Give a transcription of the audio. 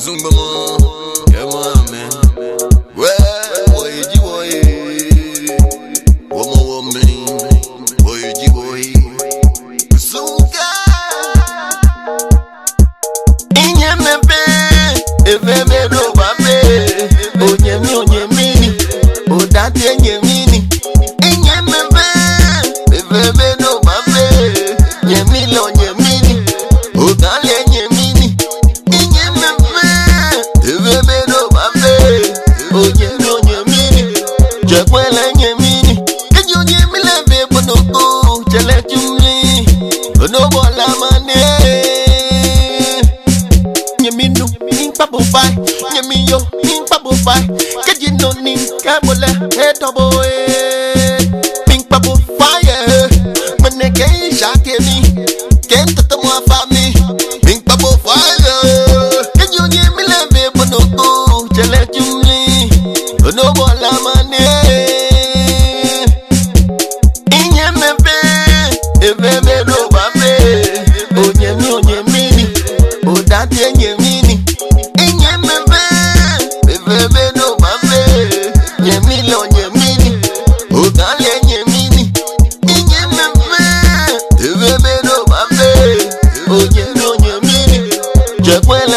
Zumba man, yeah man. Well, boy, woman, boy, Zuka. Inye mepe, efebe do bape. Onye mini, odate nye mini. Inye mepe, efebe do bape. Nye mini, odale nye mini. Inye mepe, efebe do bape. Onye mini, jekwele nye mini. Onye milebe bonoko, chele chumli. Onobo la mane. Nyeminu, nimpa bofai. Nyemiyo, nimpa bofai. Kejino ni kamole, etobo nimpa bofai. Meneke shake mi, kento tomo afami. Nimpa bofai. Onye milebe bonoko, chele chumli. Onobo la mane. Efebe do bape, onye mini, odate nye mini. Inye mepe, efebe do bape, nye mini, odale nye mini. Inye mepe, efebe do bape, onye mini, jekwele.